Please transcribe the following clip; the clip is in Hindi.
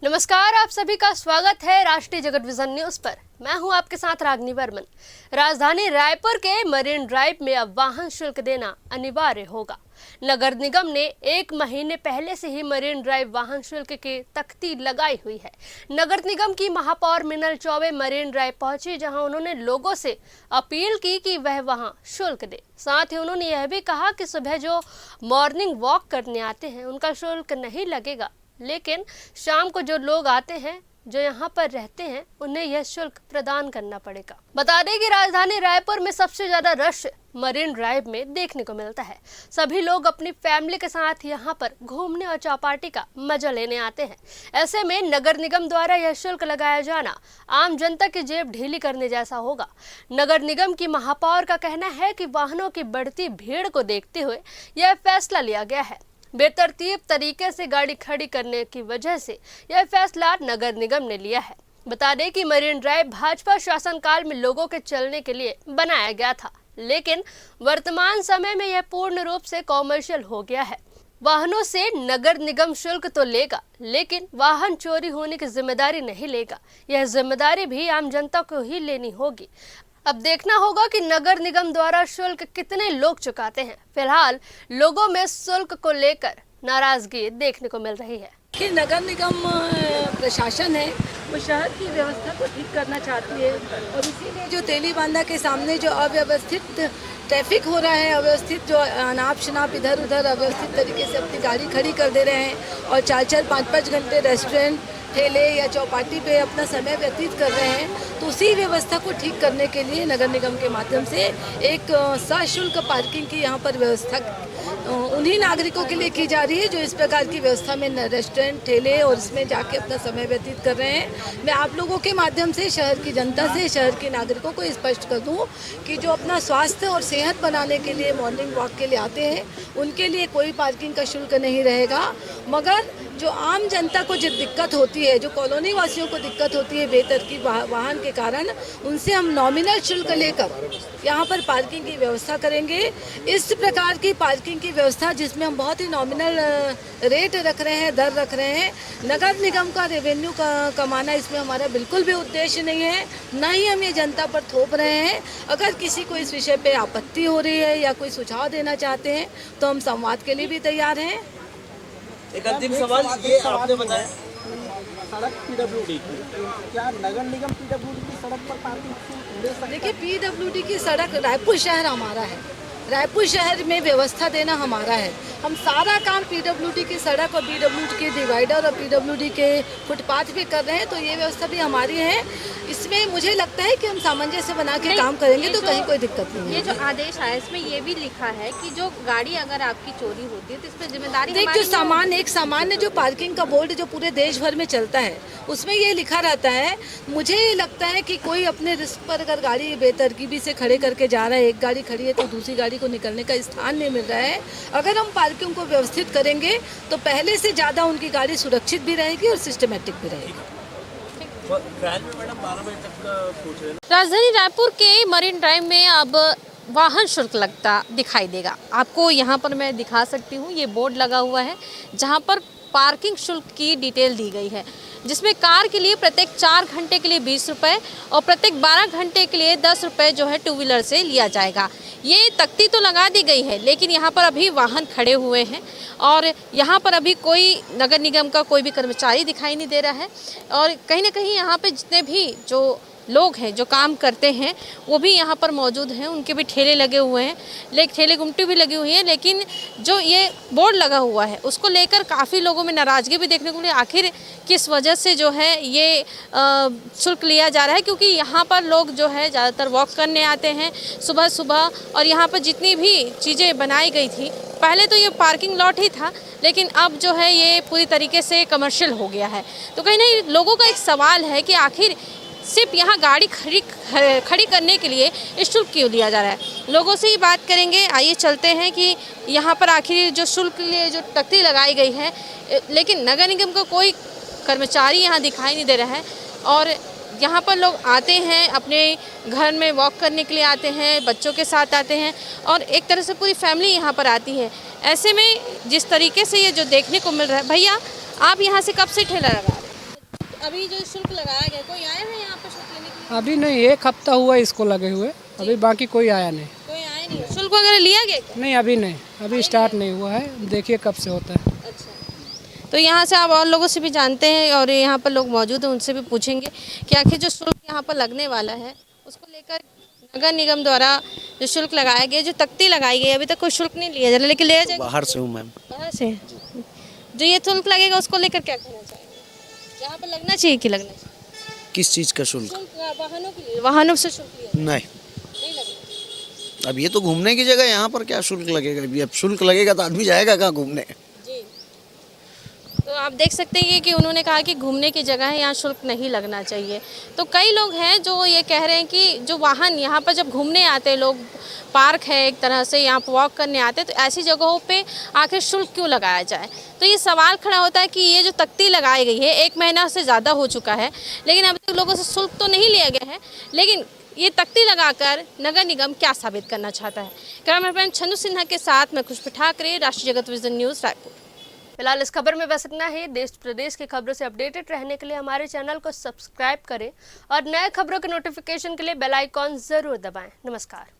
नमस्कार, आप सभी का स्वागत है राष्ट्रीय जगत विजन न्यूज पर। मैं हूं आपके साथ रागनी वर्मन। राजधानी रायपुर के मरीन ड्राइव में अब वाहन शुल्क देना अनिवार्य होगा। नगर निगम ने 1 महीने पहले से ही मरीन ड्राइव वाहन शुल्क की तख्ती लगाई हुई है। नगर निगम की महापौर मिनल चौबे मरीन ड्राइव पहुंची, जहां उन्होंने लोगों से अपील की कि वह वहां शुल्क दे। साथ ही उन्होंने यह भी कहा कि सुबह जो मॉर्निंग वॉक करने आते हैं उनका शुल्क नहीं लगेगा, लेकिन शाम को जो लोग आते हैं, जो यहाँ पर रहते हैं, उन्हें यह शुल्क प्रदान करना पड़ेगा। बता दें कि राजधानी रायपुर में सबसे ज्यादा रश मरीन ड्राइव में देखने को मिलता है। सभी लोग अपनी फैमिली के साथ यहाँ पर घूमने और चौपाटी का मजा लेने आते हैं। ऐसे में नगर निगम द्वारा यह शुल्क लगाया जाना आम जनता की जेब ढीली करने जैसा होगा। नगर निगम की महापौर का कहना है कि वाहनों की बढ़ती भीड़ को देखते हुए यह फैसला लिया गया है। बेतरतीब तरीके से गाड़ी खड़ी करने की वजह से यह फैसला नगर निगम ने लिया है। बता दें कि मरीन ड्राइव भाजपा शासनकाल में लोगों के चलने के लिए बनाया गया था, लेकिन वर्तमान समय में यह पूर्ण रूप से कॉमर्शियल हो गया है। वाहनों से नगर निगम शुल्क तो लेगा, लेकिन वाहन चोरी होने की जिम्मेदारी नहीं लेगा। यह जिम्मेदारी भी आम जनता को ही लेनी होगी। अब देखना होगा कि नगर निगम द्वारा शुल्क कितने लोग चुकाते हैं। फिलहाल लोगों में शुल्क को लेकर नाराजगी देखने को मिल रही है कि नगर निगम प्रशासन है वो शहर की व्यवस्था को ठीक करना चाहती है, और इसीलिए जो तेली बांधा के सामने जो अव्यवस्थित ट्रैफिक हो रहा है, अव्यवस्थित जो अनाप शनाप इधर उधर अव्यवस्थित तरीके से अपनी गाड़ी खड़ी कर दे रहे हैं और 4-4, 5-5 घंटे रेस्टोरेंट, ठेले या चौपाटी पे अपना समय व्यतीत कर रहे हैं, तो उसी व्यवस्था को ठीक करने के लिए नगर निगम के माध्यम से एक सशुल्क पार्किंग की यहाँ पर व्यवस्था उन्हीं नागरिकों के लिए की जा रही है जो इस प्रकार की व्यवस्था में रेस्टोरेंट, ठेले और इसमें जाके अपना समय व्यतीत कर रहे हैं। मैं आप लोगों के माध्यम से शहर की जनता से, शहर के नागरिकों को स्पष्ट कर दूं कि जो अपना स्वास्थ्य और सेहत बनाने के लिए मॉर्निंग वॉक के लिए आते हैं, उनके लिए कोई पार्किंग का शुल्क नहीं रहेगा। मगर जो आम जनता को जो दिक्कत होती है, जो कॉलोनी वासियों को दिक्कत होती है बेतरतीब वाहन के कारण, उनसे हम नॉमिनल शुल्क लेकर यहाँ पर पार्किंग की व्यवस्था करेंगे। इस प्रकार की पार्किंग की व्यवस्था जिसमें हम बहुत ही नॉमिनल रेट रख रहे हैं, दर रख रहे हैं। नगर निगम का रेवेन्यू कमाना इसमें हमारा बिल्कुल भी उद्देश्य नहीं है, ना ही हम ये जनता पर थोप रहे हैं। अगर किसी को इस विषय पे आपत्ति हो रही है या कोई सुझाव देना चाहते हैं तो हम संवाद के लिए भी तैयार हैं। एक अंतिम सवाल ये आपने बताया, सड़क पीडब्ल्यूडी की, क्या नगर निगम पीडब्ल्यूडी की सड़क पर पार्किंग ले सकता है? देखिए, पीडब्ल्यूडी की सड़क रायपुर शहर हमारा है, रायपुर शहर में व्यवस्था देना हमारा है। हम सारा काम पीडब्ल्यूडी की सड़क और पीडब्ल्यूडी के डिवाइडर और पीडब्ल्यूडी के फुटपाथ पे कर रहे हैं, तो ये व्यवस्था भी हमारी है। इसमें मुझे लगता है कि हम सामंजस्य बना के काम करेंगे तो कहीं कोई दिक्कत नहीं है। ये जो आदेश आया इसमें ये भी लिखा है कि जो गाड़ी अगर आपकी चोरी होती है तो इस पर जिम्मेदारी देख, जो सामान्य एक सामान्य जो पार्किंग का बोर्ड जो पूरे देश भर में चलता है उसमें ये लिखा रहता है। मुझे लगता है कि कोई अपने रिस्क पर अगर गाड़ी बेतरतीबी से खड़े करके जा रहा है, एक गाड़ी खड़ी है तो दूसरी गाड़ी को निकलने का स्थान नहीं मिल रहा है। अगर हम पार्किंग को व्यवस्थित करेंगे तो पहले से ज़्यादा उनकी गाड़ी सुरक्षित भी रहेगी और सिस्टमेटिक भी रहेगी। राजधानी रायपुर के मरीन ड्राइव में अब वाहन शुल्क लगता दिखाई देगा। आपको यहाँ पर मैं दिखा सकती हूँ, ये बोर्ड लगा हुआ है जहाँ पर पार्किंग शुल्क की डिटेल दी गई है, जिसमें कार के लिए प्रत्येक 4 घंटे के लिए 20 रुपये और प्रत्येक 12 घंटे के लिए 10 रुपये जो है टू व्हीलर से लिया जाएगा। ये तख्ती तो लगा दी गई है, लेकिन यहाँ पर अभी वाहन खड़े हुए हैं और यहाँ पर अभी कोई नगर निगम का कोई भी कर्मचारी दिखाई नहीं दे रहा है। और कहीं ना कहीं यहाँ पे जितने भी जो लोग हैं जो काम करते हैं वो भी यहाँ पर मौजूद हैं, उनके भी ठेले लगे हुए हैं, लेकिन ठेले गुमटी भी लगी हुई है। लेकिन जो ये बोर्ड लगा हुआ है उसको लेकर काफ़ी लोगों में नाराज़गी भी देखने को मिली। आखिर किस वजह से जो है ये शुल्क लिया जा रहा है, क्योंकि यहाँ पर लोग जो है ज़्यादातर वॉक करने आते हैं सुबह सुबह, और यहाँ पर जितनी भी चीज़ें बनाई गई थी, पहले तो ये पार्किंग लॉट ही था, लेकिन अब जो है ये पूरी तरीके से कमर्शियल हो गया है। तो कहीं ना लोगों का एक सवाल है कि आखिर सिर्फ यहाँ गाड़ी खड़ी करने के लिए शुल्क क्यों दिया जा रहा है। लोगों से ही बात करेंगे, आइए चलते हैं कि यहाँ पर आखिर जो शुल्क के लिए जो तख्ती लगाई गई है, लेकिन नगर निगम का कोई कर्मचारी यहाँ दिखाई नहीं दे रहा है। और यहाँ पर लोग आते हैं, अपने घर में वॉक करने के लिए आते हैं, बच्चों के साथ आते हैं और एक तरह से पूरी फैमिली यहाँ पर आती है। ऐसे में जिस तरीके से ये जो देखने को मिल रहा है, भैया आप यहाँ से कब से ठेला लगा रहे हैं? अभी जो शुल्क लगाया गया, कोई आया है यहाँ पर शुल्क लेने के लिए? अभी नहीं, 1 हफ्ता हुआ इसको लगे हुए, अभी बाकी कोई आया नहीं। कोई आया नहीं, शुल्क वगैरह लिया गया क्या? नहीं अभी नहीं, अभी स्टार्ट नहीं हुआ है, देखिए कब से होता है। अच्छा, तो यहाँ से आप और लोगों से भी जानते हैं और यहाँ पर लोग मौजूद हैं, उनसे भी पूछेंगे कि आखिर जो शुल्क यहाँ पर लगने वाला है उसको लेकर नगर निगम द्वारा जो शुल्क लगाया गया, जो तख्ती लगाई गई, अभी तक कोई शुल्क नहीं लिया जा रहा, लेकिन लिया जाएगा। बाहर से हूँ मैम। बाहर से जो ये शुल्क लगेगा उसको लेकर क्या कहना चाहेंगे? यहाँ पर लगना चाहिए कि लगना चाहिए? किस चीज़ का शुल्क? शुल्क वाहनों के लिए, वाहनों से शुल्क लिया नहीं, नहीं लगेगा। अब ये तो घूमने की जगह, यहाँ पर क्या शुल्क लगेगा? अभी अब शुल्क लगेगा तो आदमी जाएगा कहाँ घूमने? जी, तो आप देख सकते हैं कि उन्होंने कहा कि घूमने की जगह है, यहाँ शुल्क नहीं लगना चाहिए। तो कई लोग हैं जो ये कह रहे हैं कि जो वाहन यहाँ पर जब घूमने आते हैं लोग, पार्क है एक तरह से, यहाँ पर वॉक करने आते हैं, तो ऐसी जगहों पे आखिर शुल्क क्यों लगाया जाए? तो ये सवाल खड़ा होता है कि ये जो तख्ती लगाई गई है 1 महीना से ज़्यादा हो चुका है, लेकिन अभी तक लोगों से शुल्क तो नहीं लिया गया है, लेकिन ये तख्ती लगाकर नगर निगम क्या साबित करना चाहता है? कैमरामैन छन्नू सिन्हा के साथ मैं खुशबू ठाकरे, राष्ट्रीय जगत विजन न्यूज़, रायपुर। फिलहाल इस खबर में बस इतना ही। देश प्रदेश की खबरों से अपडेटेड रहने के लिए हमारे चैनल को सब्सक्राइब करें और नए खबरों के नोटिफिकेशन के लिए बेल आइकॉन जरूर दबाएं। नमस्कार।